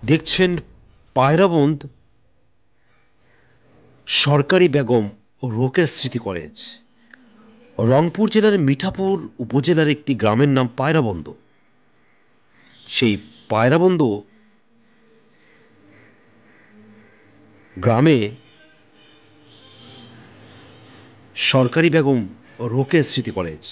দেখছেন পায়রাবন্দ সরকারি বেগম ও রোকেয়া স্মৃতি কলেজ। রংপুর জেলার মিঠাপুর উপজেলার একটি গ্রামের নাম পায়রাবন্দ। সেই পায়রাবন্দ গ্রামে সরকারি বেগম ও রোকেয়া স্মৃতি কলেজ।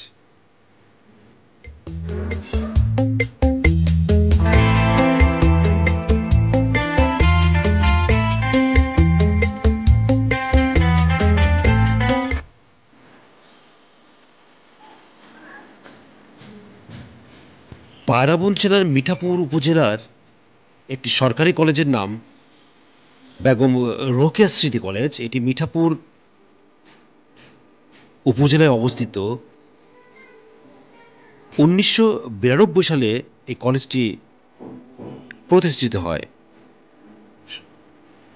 পায়রাবন্দ জেলার মিঠাপুর উপজেলার একটি সরকারি কলেজের নাম বেগম রোকেয়া স্মৃতি কলেজ। এটি মিঠাপুর উপজেলায় অবস্থিত। 1992 সালে এই কলেজটি প্রতিষ্ঠিত হয়।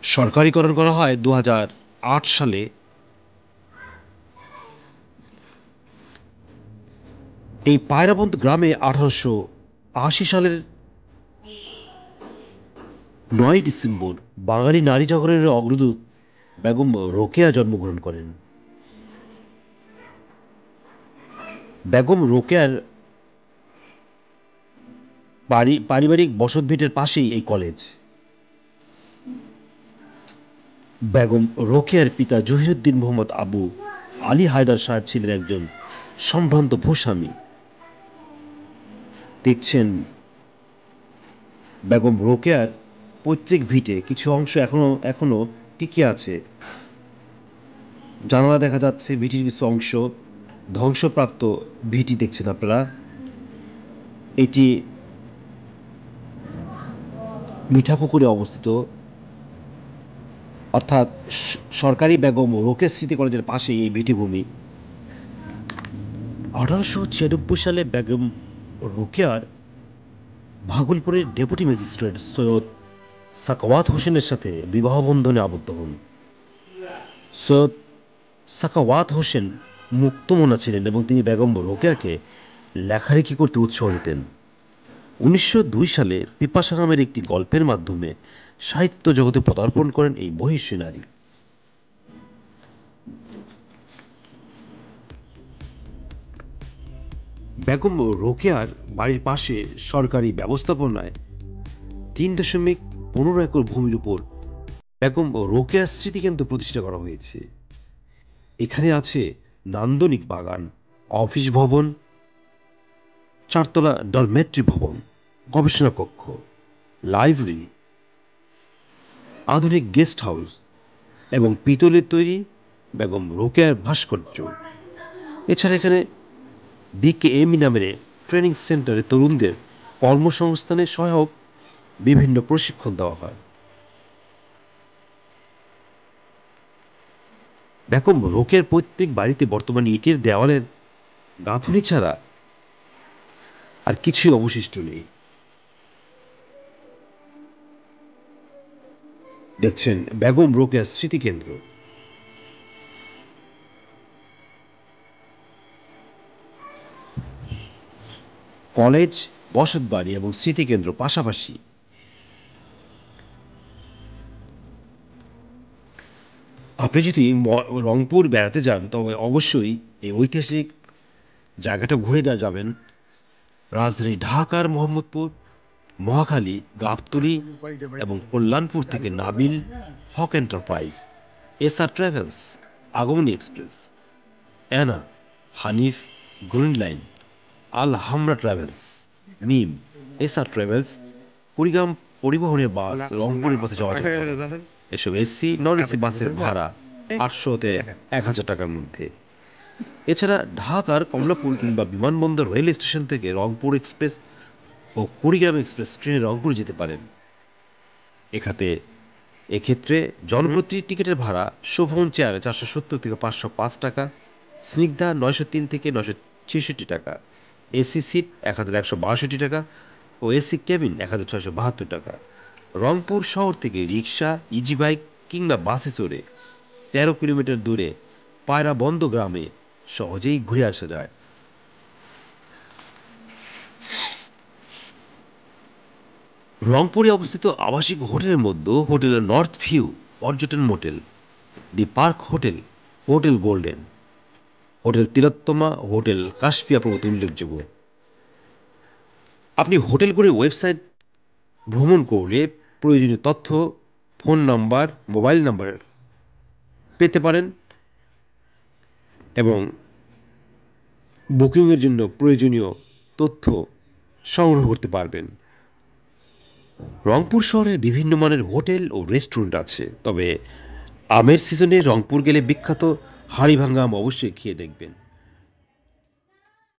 সরকারিকরণ করা হয় 2008 সালে। এই পায়রাবন্দ গ্রামে 1880 সালের 9 ডিসেম্বর বাঙালি নারী জাগরণের অগ্রদূত বেগম রোকেয়া জন্মগ্রহণ করেন। বেগম রোকেয়ার পারিবারিক বসতভিটের পাশেই এই কলেজ। বেগম রোকেয়ার পিতা জহিরুদ্দিন মোহাম্মদ আবু আলী হায়দার সাহেব ছিলেন একজন সম্ভ্রান্ত ভূস্বামী। দেখছেন বেগম রোকেয়ার পৈতৃক ভিটে কিছু অংশ এখনো টিকে আছে। জানালা দেখা যাচ্ছে, ভিটির কিছু অংশ ধ্বংসপ্রাপ্ত ভিটি দেখছেন আপনারা। এটি মিঠাপুকুরে অবস্থিত, অর্থাৎ সরকারি বেগম রোকেয়া স্মৃতি কলেজের পাশেই এই ভিটিভূমি। 1896 সালে বেগম রোকেয়ার ভাগলপুরের ডেপুটি ম্যাজিস্ট্রেট সৈয়দ সাখাওয়াত হোসেনের সাথে বিবাহ বন্ধনে আবদ্ধ হন। সৈয়দ সাখাওয়াত হোসেন মুক্তমনা ছিলেন এবং তিনি বেগম রোকেয়াকে লেখালেখি করতে উৎসাহ দিতেন। 1902 সালে পিপাসা নামের একটি গল্পের মাধ্যমে সাহিত্য জগতে পদার্পণ করেন এই মহিষী নারী। বেগম রোকেয়ার বাড়ির পাশে সরকারি ব্যবস্থাপনায় 3.15 একর ভূমির উপর বেগম রোকেয়া স্মৃতিকেন্দ্র প্রতিষ্ঠা করা হয়েছে। এখানে আছে নান্দনিক বাগান, অফিস ভবন, 4তলা ডরমেট্রি ভবন, গবেষণা কক্ষ, লাইব্রেরি, আধুনিক গেস্ট হাউস এবং পিতলের তৈরি বেগম রোকেয়ার ভাস্কর্য। এছাড়া এখানে বিকেএমই নামের ট্রেনিং সেন্টারে তরুণদের কর্মসংস্থানে সহায়ক বিভিন্ন প্রশিক্ষণ দেওয়া হয়। বেগম রোকেয়ার প্রত্যেক বাড়িতে বর্তমানে ইটের দেওয়ালের গাঁথুনি ছাড়া আর কিছুই অবশিষ্ট নেই। দেখছেন বেগম রোকেয়া স্মৃতিকেন্দ্র। কলেজ, বসতবাড়ি এবং স্মৃতিকেন্দ্র পাশাপাশি। আপনি যদি রংপুর বেড়াতে যান তবে অবশ্যই এই ঐতিহাসিক জায়গাটা ঘুরে যাবেন। রাজধানী ঢাকার মোহাম্মদপুর, মহাখালী, গাবতলী এবং কল্যাণপুর থেকে Nabil Haque enterprise, SR travels, Agomoni express, Ena, Hanif, green line, Al Hamra travels, Mim, SR travels, Kurigram পরিবহনের বাস রংপুরের পথে যোগাযোগ করে। এসব এসি নন এসি বাসের ভাড়া 800 থেকে 1000 টাকার মধ্যে। এছাড়া ঢাকার কমলাপুর কিংবা বিমানবন্দর রেল স্টেশন থেকে রংপুর এক্সপ্রেস ও কুড়িগ্রাম এক্সপ্রেস ট্রেনে রংপুর যেতে পারেন। এক্ষেত্রে জনপ্রতি টিকিটের ভাড়া শোভন চেয়ারে 470 থেকে 505 টাকা, স্নিগ্ধা 903 থেকে 966 টাকা, এসি সিট 1162 টাকা ও এসি কেবিন 1672 টাকা। রংপুর শহর থেকে রিক্সা, ইজি বাইক কিংবা বাসে চড়ে 13 কিলোমিটার দূরে পায়রাবন্দ গ্রামে সহজেই ঘুরে আসা যায়। রংপুরে অবস্থিত আবাসিক হোটেলের মধ্যে হোটেল নর্থ ভিউ পর্যটন motel, the park hotel, hotel golden, hotel Tilottama, hotel Kashpia প্রভৃতি উল্লেখযোগ্য। আপনি হোটেল করে ওয়েবসাইট ভ্রমণ করলে প্রয়োজনীয় তথ্য, ফোন নাম্বার, মোবাইল নাম্বার পেতে পারেন এবং বুকিংয়ের জন্য প্রয়োজনীয় তথ্য সংগ্রহ করতে পারবেন। রংপুর শহরে বিভিন্ন মানের হোটেল ও রেস্টুরেন্ট আছে, তবে আমের সিজনে রংপুর গেলে বিখ্যাত হাড়িভাঙ্গা আম অবশ্যই খেয়ে দেখবেন।